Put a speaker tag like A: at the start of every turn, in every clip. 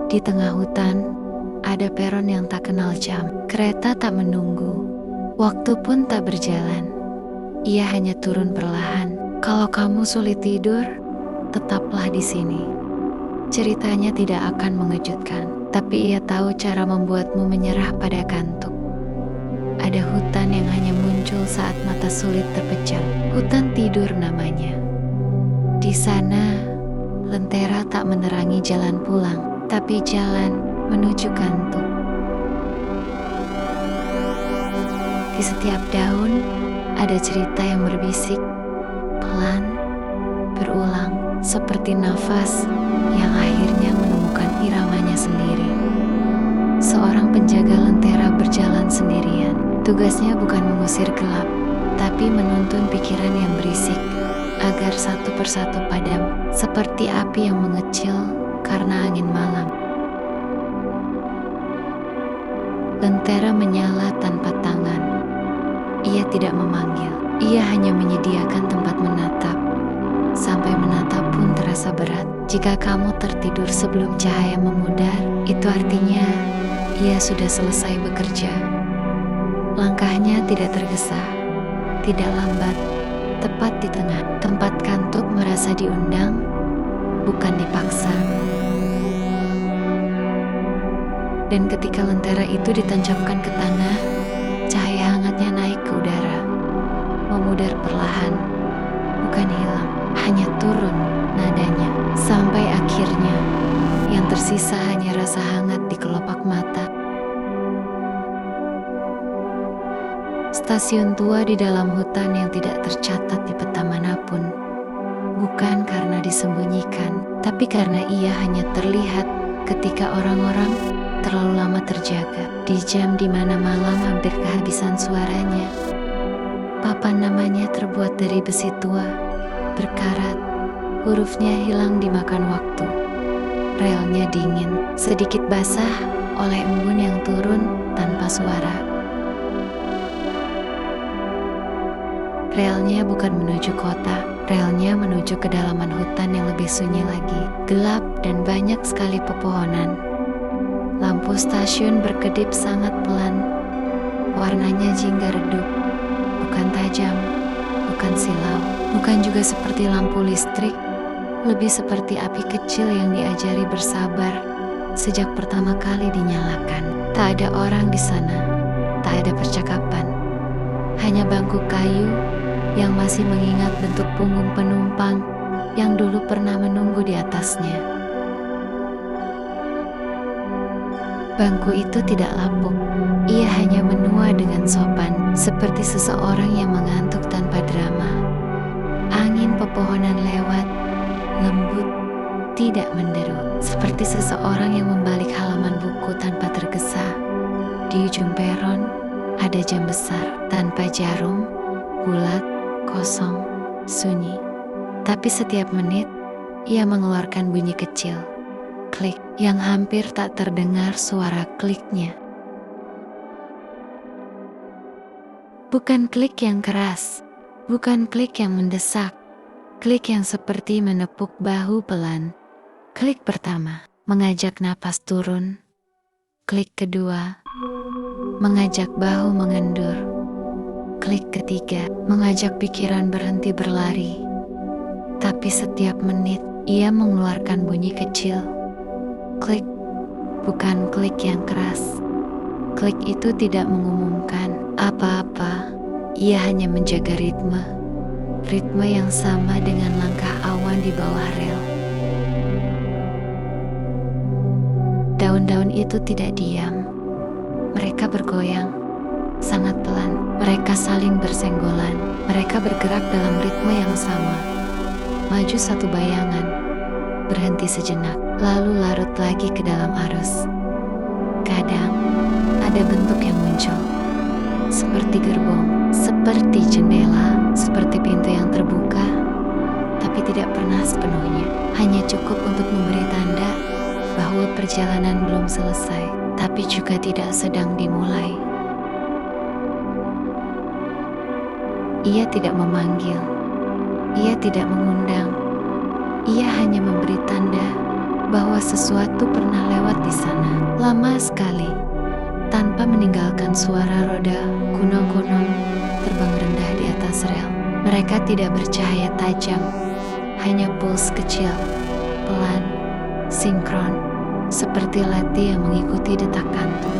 A: Di tengah hutan, ada peron yang tak kenal jam. Kereta tak menunggu, waktu pun tak berjalan. Ia hanya turun perlahan. Kalau kamu sulit tidur, tetaplah di sini. Ceritanya tidak akan mengejutkan, tapi ia tahu cara membuatmu menyerah pada kantuk. Ada hutan yang hanya muncul saat mata sulit terpejam. Hutan tidur namanya. Di sana, lentera tak menerangi jalan pulang, tapi jalan menuju kantuk. Di setiap daun, ada cerita yang berbisik, pelan, berulang, seperti nafas yang akhirnya menemukan iramanya sendiri. Seorang penjaga lentera berjalan sendirian. Tugasnya bukan mengusir gelap, tapi menuntun pikiran yang berisik, agar satu persatu padam, seperti api yang mengecil karena angin malam. Lentera menyala tanpa tangan. Ia tidak memanggil, ia hanya menyediakan tempat menatap. Sampai menatap pun terasa berat. Jika kamu tertidur sebelum cahaya memudar, itu artinya ia sudah selesai bekerja. Langkahnya tidak tergesa, tidak lambat, tepat di tengah. Tempat kantuk merasa diundang, bukan dipaksa. Dan ketika lentera itu ditancapkan ke tanah, cahaya hangatnya naik ke udara, memudar perlahan, bukan hilang, hanya turun nadanya. Sampai akhirnya, yang tersisa hanya rasa hangat di kelopak mata. Stasiun tua di dalam hutan yang tidak tercatat di peta manapun. Bukan karena disembunyikan, tapi karena ia hanya terlihat ketika orang-orang terlalu lama terjaga. Di jam di mana malam hampir kehabisan suaranya. Papan namanya terbuat dari besi tua, berkarat, hurufnya hilang dimakan waktu. Relnya dingin, sedikit basah oleh embun yang turun tanpa suara. Relnya bukan menuju kota, relnya menuju kedalaman hutan yang lebih sunyi lagi. Gelap dan banyak sekali pepohonan. Lampu stasiun berkedip sangat pelan. Warnanya jingga redup, bukan tajam, bukan silau, bukan juga seperti lampu listrik. Lebih seperti api kecil yang diajari bersabar sejak pertama kali dinyalakan. Tak ada orang di sana, tak ada percakapan. Hanya bangku kayu yang masih mengingat bentuk punggung penumpang yang dulu pernah menunggu di atasnya. Bangku itu tidak lapuk, ia hanya menua dengan sopan, seperti seseorang yang mengantuk tanpa drama. Angin pepohonan lewat, lembut, tidak menderu, seperti seseorang yang membalik halaman buku tanpa tergesa. Di ujung peron, ada jam besar, tanpa jarum, bulat, kosong, sunyi. Tapi setiap menit, ia mengeluarkan bunyi kecil, klik, yang hampir tak terdengar suara kliknya. Bukan klik yang keras, bukan klik yang mendesak, klik yang seperti menepuk bahu pelan. Klik pertama, mengajak napas turun. Klik kedua, mengajak bahu mengendur. Klik ketiga, mengajak pikiran berhenti berlari. Tapi setiap menit, ia mengeluarkan bunyi kecil. Klik, bukan klik yang keras. Klik itu tidak mengumumkan apa-apa. Ia hanya menjaga ritme. Ritme yang sama dengan langkah awan di bawah rel. Daun-daun itu tidak diam. Mereka bergoyang, sangat pelan. Mereka saling bersenggolan. Mereka bergerak dalam ritme yang sama. Maju satu bayangan, berhenti sejenak, lalu larut lagi ke dalam arus. Kadang, ada bentuk yang muncul. Seperti gerbong, seperti jendela, seperti pintu yang terbuka, tapi tidak pernah sepenuhnya. Hanya cukup untuk memberi tanda bahwa perjalanan belum selesai, tapi juga tidak sedang dimulai. Ia tidak memanggil, ia tidak mengundang, ia hanya memberi tanda bahwa sesuatu pernah lewat di sana, lama sekali, tanpa meninggalkan suara roda kuno-kuno terbang rendah di atas rel. Mereka tidak bercahaya tajam, hanya puls kecil, pelan, sinkron, seperti lati yang mengikuti detak jantung.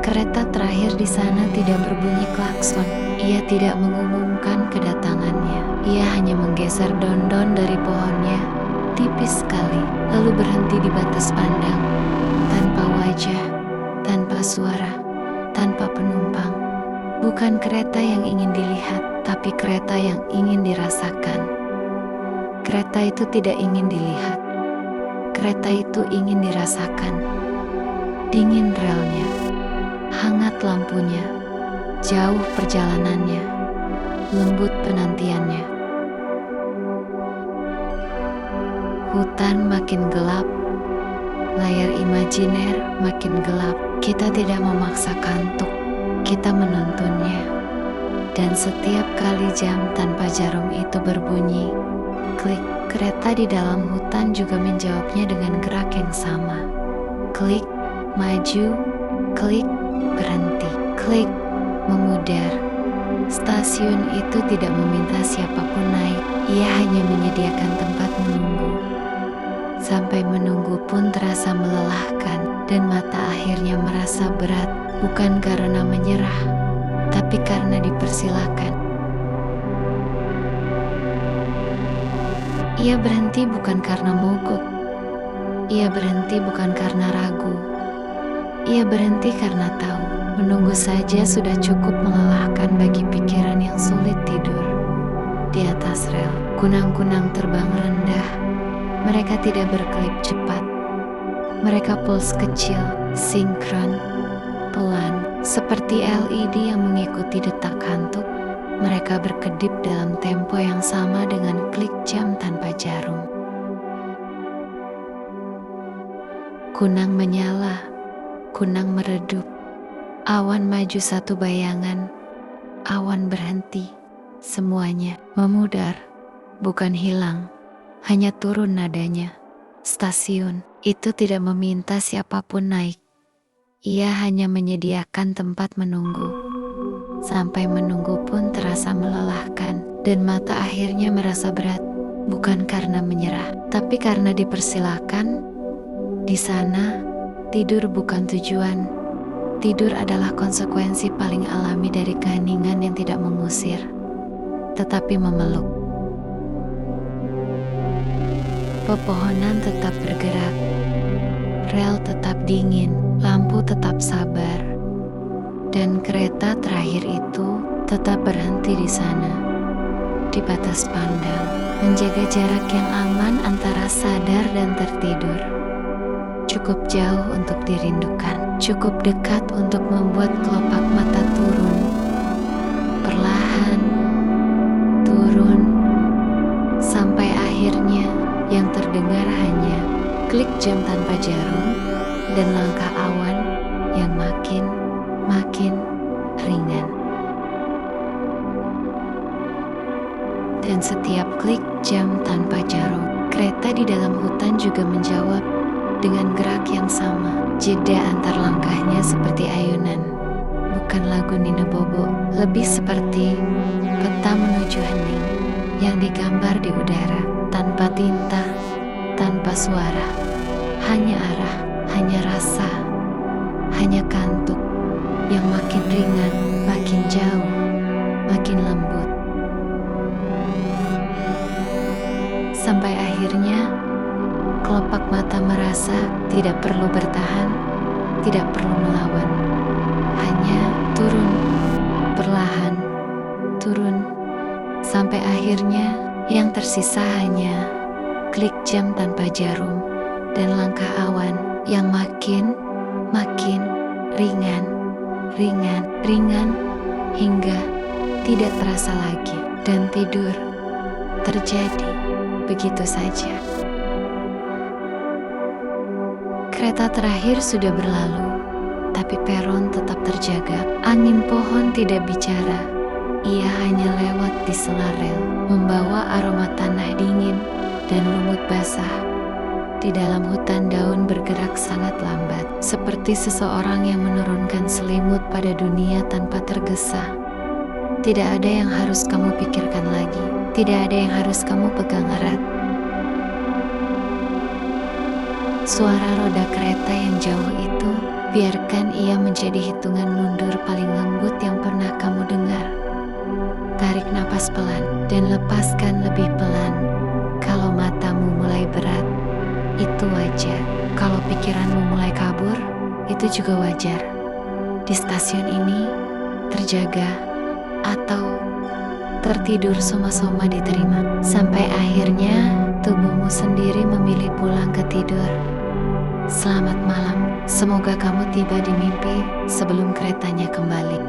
A: Kereta terakhir di sana tidak berbunyi klakson. Ia tidak mengumumkan kedatangannya. Ia hanya menggeser daun-daun dari pohonnya, tipis sekali, lalu berhenti di batas pandang, tanpa wajah, tanpa suara, tanpa penumpang. Bukan kereta yang ingin dilihat, tapi kereta yang ingin dirasakan. Kereta itu tidak ingin dilihat. Kereta itu ingin dirasakan. Dingin relnya, hangat lampunya, jauh perjalanannya, lembut penantiannya. Hutan makin gelap, layar imajiner makin gelap. Kita tidak memaksa kantuk, kita menontonnya. Dan setiap kali jam tanpa jarum itu berbunyi, klik, kereta di dalam hutan juga menjawabnya dengan gerak yang sama. Klik, maju, klik, berhenti, klik, memudar. Stasiun itu tidak meminta siapapun naik, ia hanya menyediakan tempat menunggu. Sampai menunggu pun terasa melelahkan, dan mata akhirnya merasa berat, bukan karena menyerah, tapi karena dipersilakan. Ia berhenti bukan karena mogok, ia berhenti bukan karena ragu, ia berhenti karena tahu, menunggu saja sudah cukup melelahkan bagi pikiran yang sulit tidur. Di atas rel, kunang-kunang terbang rendah. Mereka tidak berkelip cepat. Mereka puls kecil, sinkron, pelan, seperti LED yang mengikuti detak jantung. Mereka berkedip dalam tempo yang sama dengan klik jam tanpa jarum. Kunang menyala, kunang meredup. Awan maju satu bayangan, awan berhenti. Semuanya memudar, bukan hilang. Hanya turun nadanya. Stasiun itu tidak meminta siapapun naik. Ia hanya menyediakan tempat menunggu. Sampai menunggu pun terasa melelahkan, dan mata akhirnya merasa berat. Bukan karena menyerah, tapi karena dipersilakan. Di sana, tidur bukan tujuan. Tidur adalah konsekuensi paling alami dari keheningan yang tidak mengusir, tetapi memeluk. Pepohonan tetap bergerak, rel tetap dingin, lampu tetap sabar, dan kereta terakhir itu tetap berhenti di sana, di batas pandang, menjaga jarak yang aman antara sadar dan tertidur. Cukup jauh untuk dirindukan, cukup dekat untuk membuat kelopak mata turun, perlahan turun, sampai akhirnya yang terdengar hanya klik jam tanpa jarum dan langkah awan yang makin ringan. Dan setiap klik jam tanpa jarum, kereta di dalam hutan juga menjawab dengan gerak yang sama. Jeda antar langkahnya seperti ayunan, bukan lagu Nina Bobo, lebih seperti peta menuju hening yang digambar di udara, tanpa tinta, tanpa suara, hanya arah, hanya rasa, hanya kantuk yang makin ringan, makin jauh, makin lembut. Sampai akhirnya kelopak mata merasa tidak perlu bertahan, tidak perlu melawan, hanya turun, perlahan, turun, sampai akhirnya yang tersisa hanya klik jam tanpa jarum dan langkah awan yang makin ringan, hingga tidak terasa lagi, dan tidur terjadi begitu saja. Kereta terakhir sudah berlalu, tapi peron tetap terjaga. Angin pohon tidak bicara, Ia hanya lewat di sela rel, membawa aroma tanah dingin dan lumut basah. Di dalam hutan daun bergerak sangat lambat, seperti seseorang yang menurunkan selimut pada dunia tanpa tergesa. Tidak ada yang harus kamu pikirkan lagi, tidak ada yang harus kamu pegang erat. Suara roda kereta yang jauh itu, biarkan ia menjadi hitungan mundur paling lembut yang pernah kamu dengar. Tarik napas pelan dan lepaskan lebih pelan. Kalau matamu mulai berat, itu wajar. Kalau pikiranmu mulai kabur, itu juga wajar. Di stasiun ini, terjaga atau tertidur soma-soma diterima. Sampai akhirnya, tubuhmu sendiri memilih pulang ke tidur. Selamat malam, semoga kamu tiba di mimpi sebelum keretanya kembali.